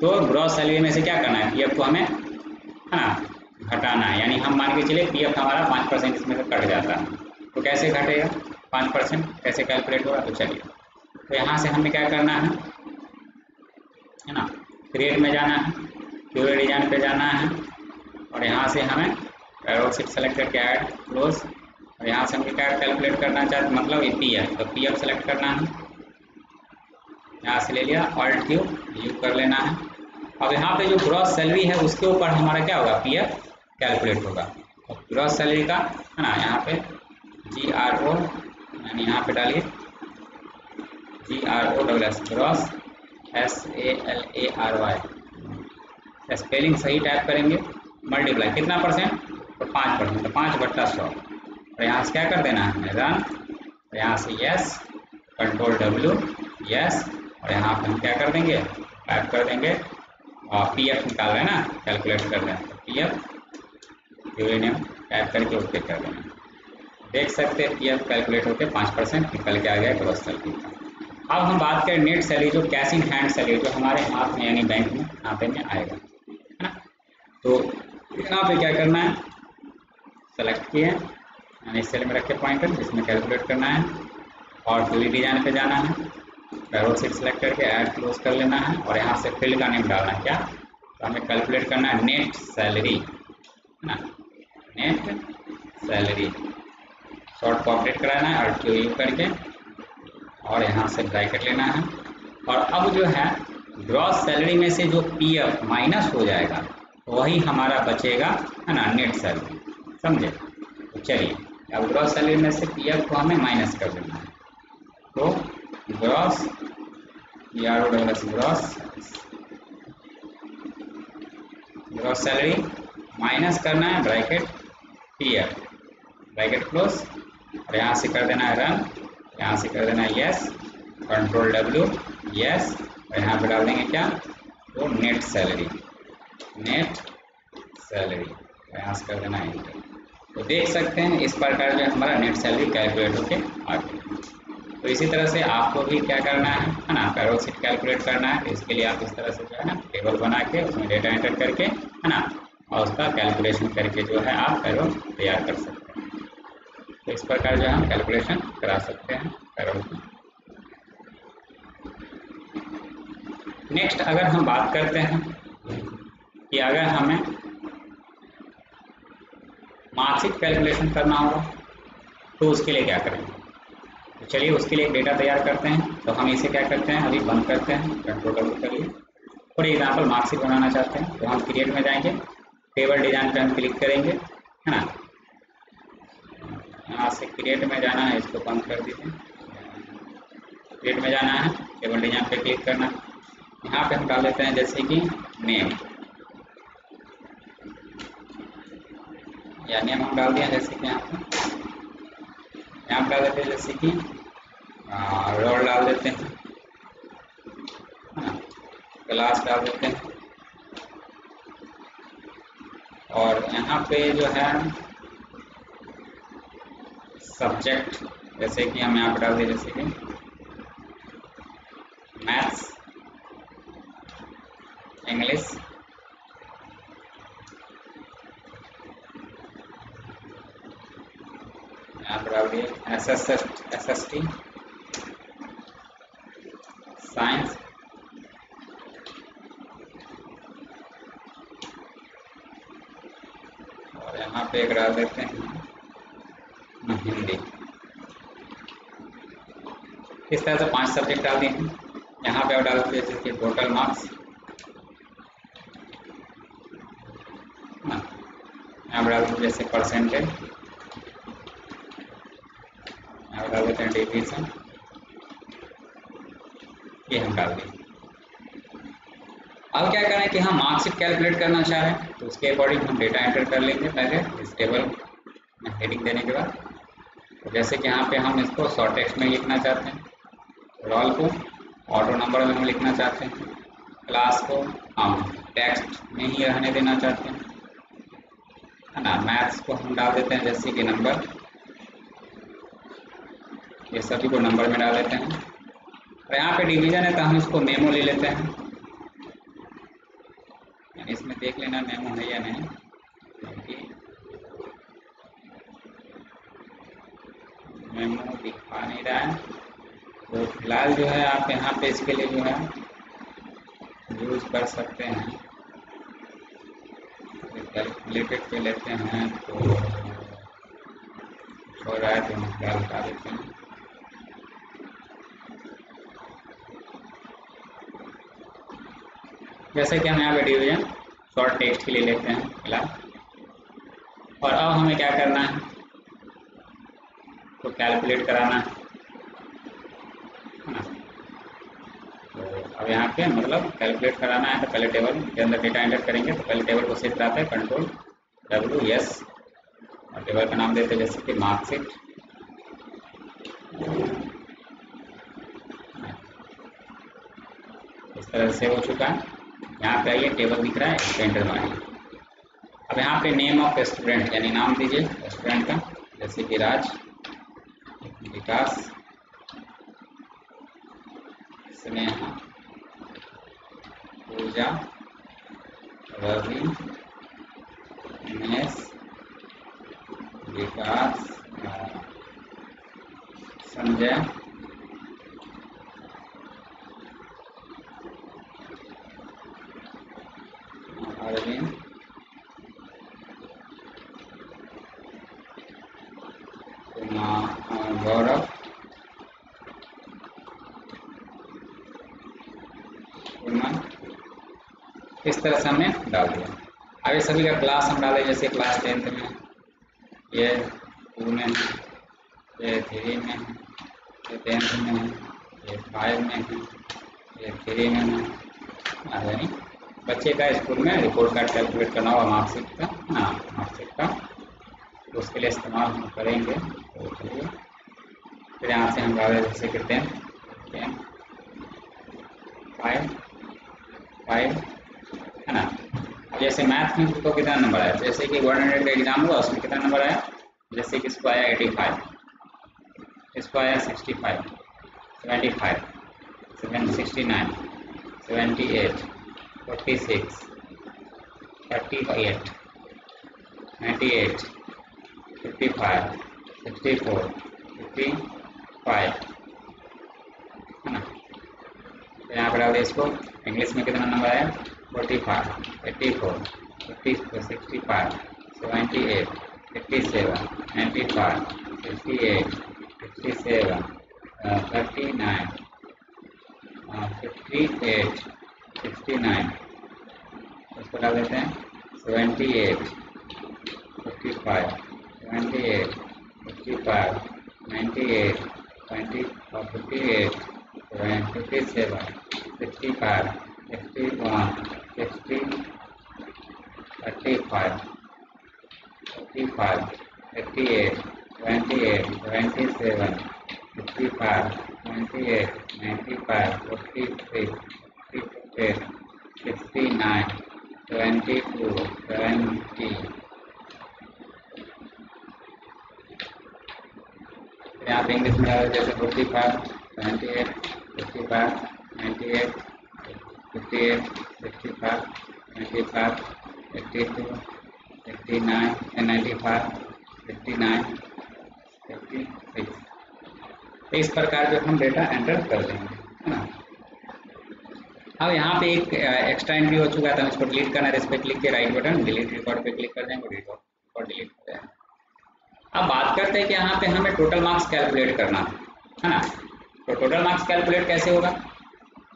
तो ग्रॉस सैलरी में से क्या करना है, PF को हमें, है ना, घटाना है। यानी हम मान के चले PF हमारा 5% इसमें से कट जाता है, तो कैसे घटेगा 5%, कैसे कैलकुलेट होगा, तो चलिए, तो यहाँ से हमें क्या करना है ना, क्रिएट में जाना है, यूनिट डिजाइन पे जाना है और यहाँ से हमें पेरोल शीट सेलेक्ट करके ऐड क्लोज, और यहाँ से हम क्या कैलकुलेट करना चाहते, मतलब PF, तो PF सेलेक्ट करना है, यहाँ से ले लिया, ऑल्ट U कर लेना है। अब यहाँ पे जो ग्रॉस सैलरी है उसके ऊपर हमारा क्या होगा, PF कैलकुलेट होगा। और ग्रॉस सैलरी का, है ना, यहाँ पे GRO, यानी यहाँ पे डालिए GROSS, ग्रॉस SALARY, स्पेलिंग सही टाइप करेंगे, मल्टीप्लाई कितना परसेंट, तो 5%, तो 5/100, और यहाँ से क्या कर देना है, रन, और यहाँ से यस, कंट्रोल W, यस, और यहाँ पे हम क्या कर देंगे, टाइप कर देंगे, और PF निकाल रहे हैं ना, कैलकुलेट कर रहे हैं, तो PF यूनियन टाइप करके ओके कर देना। देख सकते हैं PF कैलकुलेट होकर 5% निकल के आ गया ग्रॉस सैलरी का। अब हम बात करें नेट सैलरी, जो कैश इन हैंड सैलरी, जो हमारे हाथ में यानी बैंक में खाते में आएगा, है ना। तो यहाँ पे क्या करना है, सेलेक्ट किए, यानी इस सेल में रखे पॉइंटर जिसमें कैलकुलेट करना है, और यूनिट डिजाइन पे जाना है, पेरोल शीट सेलेक्ट करके ऐड क्लोज कर लेना है, और यहाँ से फील्ड का नेम डालना है क्या, तो हमें कैलकुलेट करना है नेट सैलरी, है ना, नेट सैलरी, शॉर्ट को अपडेट कराना है और QU करके, और यहाँ से ब्रैकेट लेना है। और अब जो है ग्रॉस सैलरी में से जो PF माइनस हो जाएगा वही हमारा बचेगा, है ना, नेट सैलरी, समझे। तो चलिए अब ग्रॉस सैलरी में से PF को हमें माइनस कर देना है, तो ग्रॉस ग्रॉस सैलरी माइनस करना है ब्रैकेट PF ब्रैकेट क्लोज, और यहाँ से कर देना है रन, यहाँ से कर देना है यस, कंट्रोल W, यस, और यहाँ पे डाल देंगे क्या, तो नेट सैलरी, और यहाँ से कर देना है इंटर। तो देख सकते हैं इस प्रकार जो हमारा नेट सैलरी कैलकुलेट होके आ गया। तो इसी तरह से आपको भी क्या करना है ना, पेरोल शीट कैलकुलेट करना है। तो इसके लिए आप इस तरह से जो है ना टेबल बना के उसमें डेटा एंटर करके, है ना, और उसका कैलकुलेशन करके जो है आप पेरोल तैयार कर सकते हैं। तो इस प्रकार जो हम कैलकुलेशन करा सकते हैं पेरोल की। नेक्स्ट अगर हम बात करते हैं कि अगर हमें मार्कशीट कैलकुलेशन करना होगा तो उसके लिए क्या करेंगे, तो चलिए उसके लिए एक डेटा तैयार करते हैं। तो हम इसे क्या करते हैं, अभी बंद करते हैं, कंट्रोल W करिए। फॉर एग्जाम्पल मार्कशीट बनाना चाहते हैं तो हम क्रिएट में जाएंगे, टेबल डिजाइन पर हम क्लिक करेंगे, है ना, यहाँ से क्रिएट में जाना है, इसको बंद कर दीजिए। क्रिएट में जाना है, टेबल डिजाइन पे क्लिक करना है, यहाँ पे हम डाल देते हैं जैसे कि नेम, या नेम हम डाल दिया जैसे कि यहाँ पे डाल देते हैं जैसे कि रोल डाल देते हैं, क्लास डाल देते हैं, और यहाँ पे जो है सब्जेक्ट, जैसे कि हम यहाँ पर डाल दें जैसे कि मैथ्स, इंग्लिश, यहाँ पर डाल दिए SST, साइंस, और यहाँ पे एक डाल देते हैं हिंदी। इस तरह से 5 सब्जेक्ट डाल दिए हैं। यहाँ पे आप डाल दीजिए जैसे कि टोटल मार्क्स, यहाँ पर डाल दीजिए जैसे परसेंटेज, यहाँ डाल देते हैं डिवीजन, ये हम डाल देंगे। अब क्या करें कि हम मार्कशीट कैलकुलेट करना चाहें तो उसके अकॉर्डिंग हम डेटा एंटर कर लेंगे पहले इस टेबल में हेडिंग देने के बाद। तो जैसे कि यहाँ पे हम इसको शॉर्ट टेक्स्ट में लिखना चाहते हैं, रोल को ऑटो नंबर में हम लिखना चाहते हैं, क्लास को हम टेक्स्ट में ही रहने देना चाहते हैं, है ना। मैथ्स को हम डाल देते हैं जैसे कि नंबर, ये सभी को नंबर में डाल देते हैं। और यहाँ पे डिवीजन है तो हम इसको मेमो ले लेते हैं, इसमें देख लेना मेमो है या नहीं, क्योंकि मेमो दिखा नहीं रहा है। तो फिलहाल जो है आप यहाँ पे इसके लिए जो है यूज कर सकते हैं, कैलकुलेटेड पे लेते हैं तो हो रहा है तो हम क्या बता देते हैं। जैसे कि हम यहाँ पे डिवीजन शॉर्ट टेक्स्ट के लिए लेते हैं फिलहाल। और अब हमें क्या करना है तो कैलकुलेट कराना है ना। तो अब यहाँ पे मतलब कैलकुलेट कराना है तो पहले टेबल के अंदर डेटा एंटर करेंगे। तो पहले टेबल को सेट कराते हैं Ctrl+W यस, और टेबल का नाम देते हैं जैसे कि मार्कशीट। इस तरह से हो चुका है। यहाँ पे आइए टेबल दिख रहा है, इस पे एंटर मारिए। अब यहाँ पे नेम ऑफ स्टूडेंट यानी नाम दीजिए स्टूडेंट का, जैसे कि राज, विकास, स्नेहा, पूजा, रवि, उमेश, विकास, संजय, अरविंद, गौरव, सुमन। इस तरह से हमने डाल दिया। अब ये सभी का क्लास हम डालें, जैसे क्लास 10th में, ये 2 में, ये 3 में, ये 10th में है, ये 5 में है, ये 3 में है। यानी बच्चे का स्कूल में रिपोर्ट कार्ड कैलकुलेट करना होगा मार्कशीट का, हाँ मार्कशीट का, तो उसके लिए इस्तेमाल हम करेंगे। तो चलिए फिर यहाँ से हम डालें जैसे कि 10, 5 है ना। जैसे मैथ में तो कितना नंबर आया, जैसे कि 100 का एग्जाम हुआ उसमें कितना नंबर आया, जैसे कि इसको आया 85, इसको आया 65, 75, 69, 78, 46, 38, 98, 55, 64, 55 है ना। तो यहाँ पर डाल इसको इंग्लिश में कितना नंबर आया 45, 84, 65, 78, 87, 95, 68, 67, 39, 58, 69, उसको डाल देते हैं 78, 55, 78, 55, 98, 20, 58, 57, 65, 61, 60, 35, 45, 58, 28, 27, 55, 28, 95, 43, 58, 69, 72, 70, यहाँ पे इंग्लिश में जैसे 45, 78, 55, 98, 58, 65, 95, 82, 89, 95, 59, 56। इस प्रकार जो हम डेटा एंटर कर देंगे, है ना। अब यहाँ पे एक एक्स्ट्रा एंट्री हो चुका था, हम इसको डिलीट करना है, इस पर क्लिक के राइट बटन डिलीट रिकॉर्ड पे क्लिक कर देंगे और डिलीट कर देंगे। अब बात करते हैं कि यहाँ पे हमें टोटल मार्क्स कैलकुलेट करना है ना। तो टोटल मार्क्स कैलकुलेट कैसे होगा,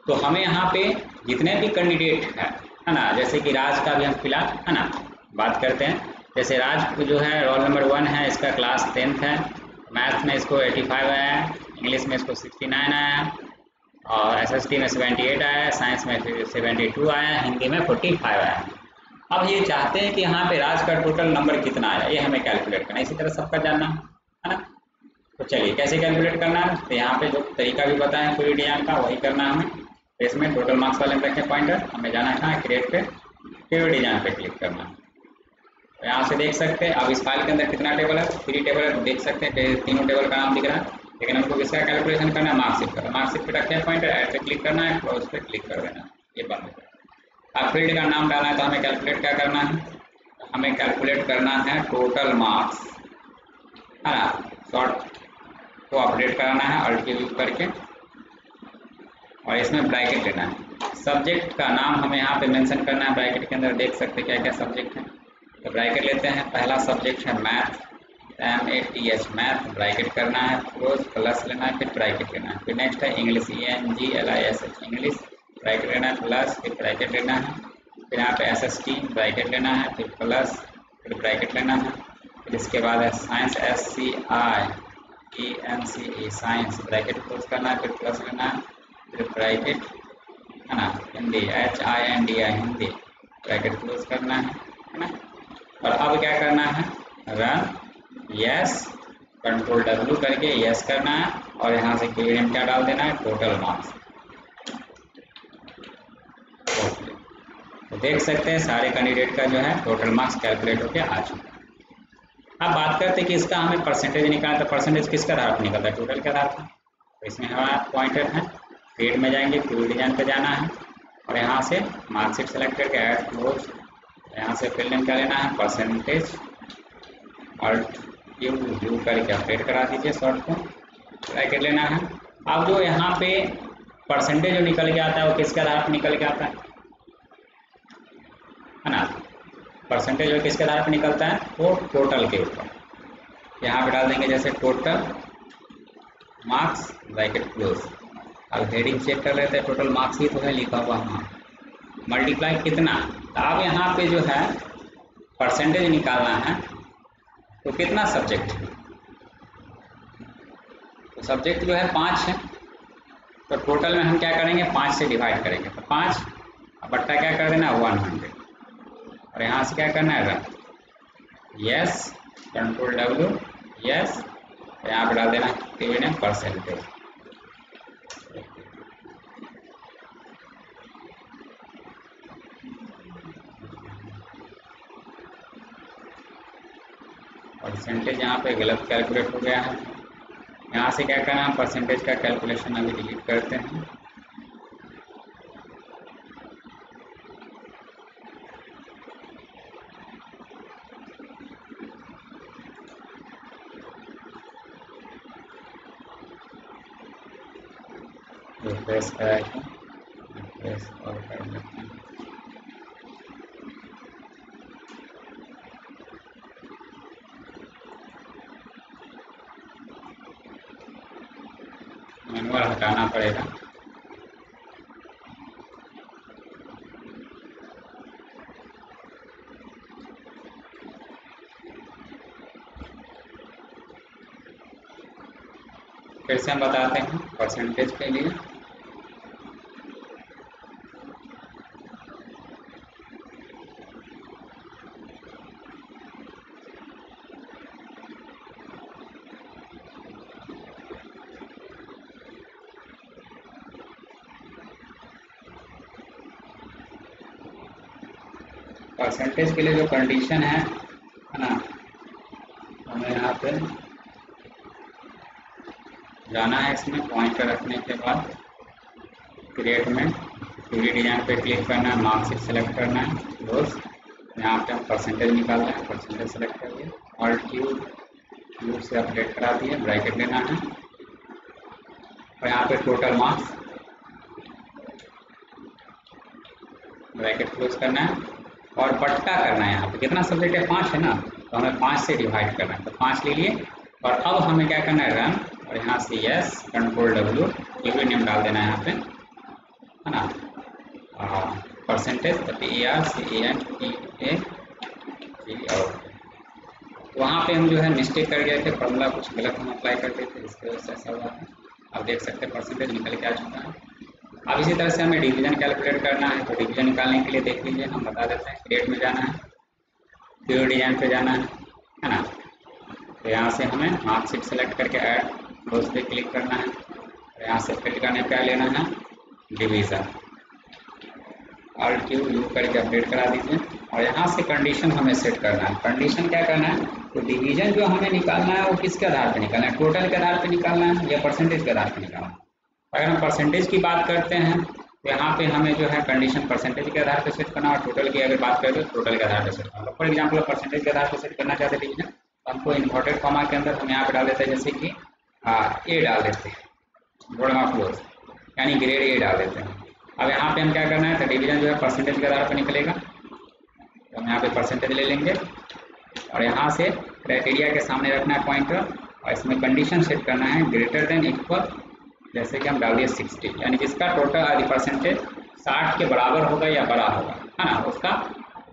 तो हमें यहाँ पे जितने भी कैंडिडेट है ना, जैसे कि राज का भी हम फिलहाल है ना बात करते हैं। जैसे राज जो है रोल नंबर 1 है, इसका क्लास 10th है, मैथ्स में इसको 85 आया है, इंग्लिश में इसको 69 आया है, और SST में 78 आया है, साइंस में 72 आया है, हिंदी में 45 आया है। अब ये चाहते हैं कि यहाँ पे राज का टोटल नंबर कितना आया, ये हमें कैलकुलेट करना है, इसी तरह सबका जानना है ना। तो चलिए कैसे कैलकुलेट करना है, तो यहाँ पे जो तरीका भी बताया क्वेरी डिजाइन का वही करना है हमें। तो इसमें टोटल मार्क्स वाले में रखें पॉइंटर, हमें जाना है क्रिएट पे, क्वेरी डिजाइन पे क्लिक करना है। तो यहाँ से देख सकते हैं अब इस फाइल के अंदर कितना टेबल है, 3 टेबल है, तो देख सकते हैं तीनों टेबल का नाम दिख रहा है, लेकिन हमको किसका कैलकुलेशन करना है, मार्कशीट का। मार्कशीट पे रखे पॉइंटर, ऐड पे क्लिक करना है, क्लोज पे क्लिक कर देना है, ये बंद हो जाएगा। अब फील्ड का नाम डालना है, तो हमें कैलकुलेट क्या करना है, हमें कैलकुलेट करना है टोटल मार्क्स, है ना। शॉर्ट को अपडेट कराना है अल्ट की यूज करके, और इसमें ब्रैकेट लेना है। सब्जेक्ट का नाम हमें यहाँ पे मेंशन करना है, ब्रैकेट के अंदर देख सकते हैं क्या क्या सब्जेक्ट है। तो ब्रैकेट लेते हैं, पहला सब्जेक्ट है मैथ, MATH मैथ, ब्रैकेट करना है, क्लोज, प्लस लेना है, फिर ब्रैकेट लेना है। फिर नेक्स्ट है इंग्लिश, ENGLISH इंग्लिश, ब्रैकेट लेना है, प्लस, फिर ब्रैकेट लेना है। फिर यहाँ पे SST ब्रैकेट लेना है, फिर प्लस, फिर ब्रैकेट लेना है। फिर इसके बाद है science, SCIENCE science, bracket close करना है, फिर प्लस लेना है, फिर ब्रैकेट, है ना। Hindi, HINDI Hindi, bracket close करना है ना। और अब क्या करना है, रन यस, कंट्रोल W करके यस करना है, और यहाँ से क्वेरी में क्या डाल देना है, टोटल मार्क्स। तो देख सकते हैं सारे कैंडिडेट का जो है टोटल मार्क्स कैलकुलेट होकर आ चुका है। अब बात करते हैं कि इसका हमें परसेंटेज निकालना, तो परसेंटेज किसके आधार पर निकलता है, टोटल के आधार पर। तो इसमें हमारा पॉइंटर है, फील्ड में जाएंगे, क्वेरी डिजाइन पे जाना है, और यहाँ से मार्कशीट सेलेक्ट करके ऐड क्लोज, यहाँ से फील्ड नेम क्या लेना है, परसेंटेज, और यू करके अपडेट करा दीजिए, शॉर्ट को ब्रैकेट लेना है। अब जो यहाँ पे परसेंटेज जो निकल के आता है वो किसके आधार पर निकल के आता है ना। परसेंटेज जो किसके आधार पर निकलता है, वो टोटल के ऊपर। यहाँ पे डाल देंगे जैसे टोटल मार्क्स, ब्रैकेट क्लोज। अब हेडिंग चेक कर लेते हैं, टोटल मार्क्स ही तो है लिखा हुआ, हाँ, मल्टीप्लाई कितना। तो अब यहाँ पे जो है परसेंटेज निकालना है, तो कितना सब्जेक्ट है, तो सब्जेक्ट जो है 5 है, तो टोटल में हम क्या करेंगे, 5 से डिवाइड करेंगे, तो 5 बट्टा क्या कर देना 100, और यहाँ से क्या करना है, run yes, control W yes, तो यहाँ पे डाल देना क्वेरी नेम परसेंटेज। परसेंटेज यहाँ पे गलत कैलकुलेट हो गया है, यहाँ से क्या करना है, परसेंटेज का कैलकुलेशन अभी डिलीट करते हैं। रिफ्रेश कराएंगे, रिफ्रेश और कर लेते हैं। मैनुअल हटाना पड़ेगा, फिर से हम बताते हैं परसेंटेज के लिए। परसेंटेज के लिए जो कंडीशन है ना, हमें यहाँ पे जाना है। इसमें पॉइंटर रखने के बाद क्रिएट में 3D डिजाइन पे क्लिक करना है, मार्कशीट सेलेक्ट करना है, क्लोज। यहाँ पे हम परसेंटेज निकाल रहे हैं, परसेंटेज सेलेक्ट करिए, ऑल्ट क्यू से अपडेट करा दिए, ब्रैकेट लेना है और यहाँ पे टोटल मार्क्स ब्रैकेट क्लोज करना है और बट्टा करना है। यहाँ पे कितना सब्जेक्ट है, 5 है ना, तो हमें 5 से डिवाइड करना है, तो 5 ले लिए। और अब हमें क्या करना है, रन, और यहाँ से yes, control W, UV name डाल देना है यहाँ पे, है ना, परसेंटेज ARCANTA। वहाँ पे हम जो है मिस्टेक कर गए थे, फॉर्मूला कुछ गलत हम अप्लाई कर देते थे, इसकी वजह से ऐसा हुआ है। आप देख सकते हैं परसेंटेज निकल के आ चुका है। अब इसी तरह से हमें डिवीजन कैलकुलेट करना है, तो डिवीजन निकालने के लिए देख लीजिए, हम बता देते हैं, क्रिएट में जाना है, फिर डिजाइन पे जाना है ना। तो यहाँ से हमें मार्कशीट सेलेक्ट करके ऐड क्लोज पे क्लिक करना है, और यहाँ से फिल करने पे लेना है डिवीज़न, ऑल्ट क्यू यू करके अपडेट करा दीजिए। और यहाँ से कंडीशन हमें सेट करना है। कंडीशन क्या करना है, तो डिवीजन जो हमें निकालना है वो किसके आधार पे निकालना है, टोटल के आधार पे निकालना है या परसेंटेज के आधार पे निकालना है। अगर हम परसेंटेज की बात करते हैं तो यहाँ पे हमें जो है कंडीशन परसेंटेज के आधार पे सेट करना, और टोटल की अगर बात करें तो टोटल के आधार पे सेट करना। फॉर एग्जाम्पल परसेंटेज के आधार पे सेट करना चाहते डिवीजन, तो हमको इन्वर्टेड कॉमा के अंदर हम यहाँ पे डाल देते हैं, जैसे कि A डाल देते हैं, बोर्ड क्लोज, यानी ग्रेड A डाल देते हैं। अब यहाँ पे हम क्या करना है, तो डिवीजन जो है परसेंटेज के आधार पर निकलेगा, तो हम यहाँ पे परसेंटेज ले लेंगे और यहाँ से क्राइटेरिया के सामने रखना है पॉइंटर, और इसमें कंडीशन सेट करना है ग्रेटर देन इक्वल, जैसे कि हम डाल दिए 60, यानी जिसका टोटल परसेंटेज 60 के बराबर होगा या बड़ा होगा, है ना, उसका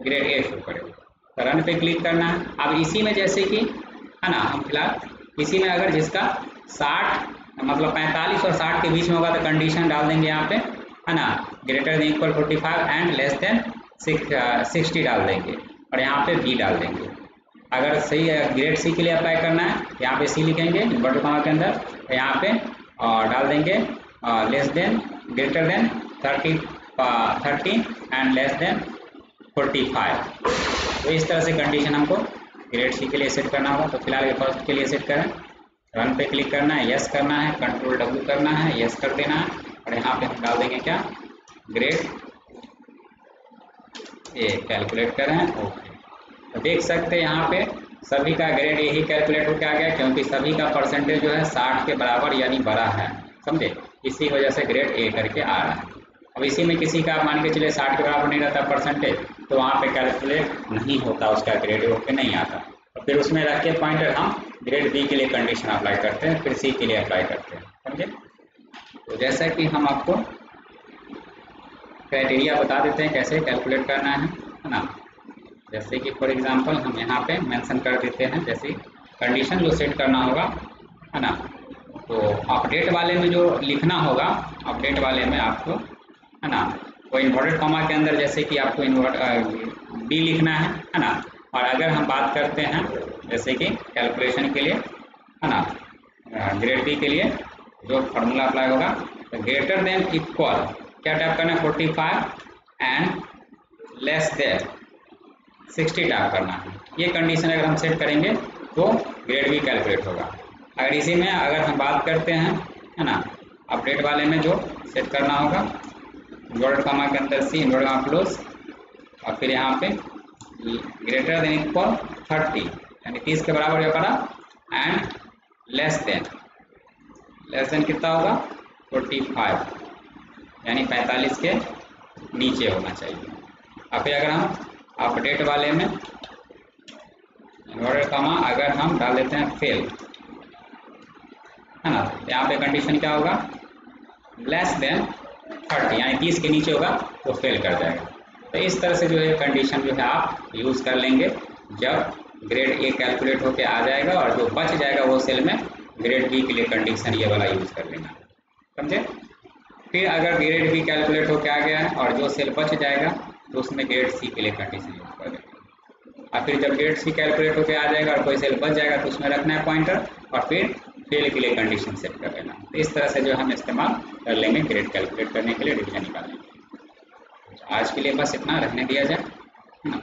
ग्रेड A शो करेगा। तो रन पे क्लिक करना है। अब इसी में जैसे कि, है ना, हम फिलहाल इसी में अगर जिसका 60 मतलब 45 और 60 के बीच में होगा तो कंडीशन डाल देंगे यहाँ पे, है ना, greater than equal 45 and less than 60 डाल देंगे, और यहाँ पे B डाल देंगे। अगर सही ग्रेड C के लिए अप्लाई करना है, यहाँ पे C लिखेंगे इन्वर्टेड कॉमा के अंदर, तो यहाँ पे डाल देंगे less than greater than 30 and less than 45। तो इस तरह से कंडीशन हमको ग्रेड C के लिए सेट करना होगा। तो फिलहाल ये फर्स्ट के लिए सेट करें, रन पे क्लिक करना है, यस करना है, कंट्रोल W करना है, यस कर देना है, और यहाँ पे हम डाल देंगे क्या, ग्रेड A कैलकुलेट करें, ओके। तो देख सकते हैं यहाँ पे सभी का ग्रेड A ही कैलकुलेट होकर आ गया, क्योंकि सभी का परसेंटेज जो है 60 के बराबर यानी बड़ा है, समझे, इसी वजह से ग्रेड A करके आ रहा है। अब इसी में किसी का मान के चलिए 60 के बराबर नहीं रहता परसेंटेज, तो वहाँ पे कैलकुलेट नहीं होता, उसका ग्रेड A पे नहीं आता। और फिर उसमें रख के पॉइंटर हम ग्रेड B के लिए कंडीशन अप्लाई करते हैं, फिर C के लिए अप्लाई करते हैं, समझे। तो जैसा कि हम आपको क्राइटेरिया बता देते हैं कैसे कैलकुलेट करना है ना। जैसे कि फॉर एग्जांपल हम यहाँ पे मेंशन कर देते हैं, जैसे कंडीशन जो सेट करना होगा, है ना, तो अपडेट वाले में जो लिखना होगा, अपडेट वाले में आपको, है ना, वो इन्वर्टेड कॉमा के अंदर जैसे कि आपको B लिखना है ना। और अगर हम बात करते हैं जैसे कि कैलकुलेशन के लिए, है ना, ग्रेड B के लिए जो फार्मूला अप्लाई होगा, तो ग्रेटर देन इक्वल क्या टाइप करना है, 45 एंड लेस देन 60 टाइप करना है। ये कंडीशन अगर हम सेट करेंगे तो ग्रेड B कैलकुलेट होगा। अगर इसी में अगर हम बात करते हैं, है ना, अपडेट वाले में जो सेट करना होगा, इन्वर्टेड कॉमा के अंदर C इन्वर्टेड कॉमा क्लोज, और फिर यहाँ पे ग्रेटर देन इक्वल 30 यानी 30 के बराबर या बड़ा, एंड लेस देन कितना होगा, 45 यानी 45 के नीचे होना चाहिए। और फिर अगर हम अपडेट वाले में इन्वर्टेड कॉमा अगर हम डाल देते हैं फेल, है ना, यहाँ पे कंडीशन क्या होगा, लेस देन 30 यानी 30 के नीचे होगा तो फेल कर जाएगा। तो इस तरह से जो है कंडीशन जो है आप यूज़ कर लेंगे जब ग्रेड A कैलकुलेट होके आ जाएगा, और जो बच जाएगा वो सेल में ग्रेड B के लिए कंडीशन ये वाला यूज़ कर लेना, समझे। फिर अगर ग्रेड B कैलकुलेट होके आ गया है और जो सेल बच जाएगा तो उसमें ग्रेड C के लिए कंडीशन यूज कर देंगे। और फिर जब ग्रेड C कैलकुलेट होके आ जाएगा और कोई सेल बच जाएगा तो उसमें रखना है पॉइंटर, और फिर फेल के लिए कंडीशन सेट कर लेना। तो इस तरह से जो हम इस्तेमाल कर लेंगे ग्रेड कैलकुलेट करने के लिए, डिवीजन निकालने के लिए। आज के लिए बस इतना रखने दिया जाए, है ना।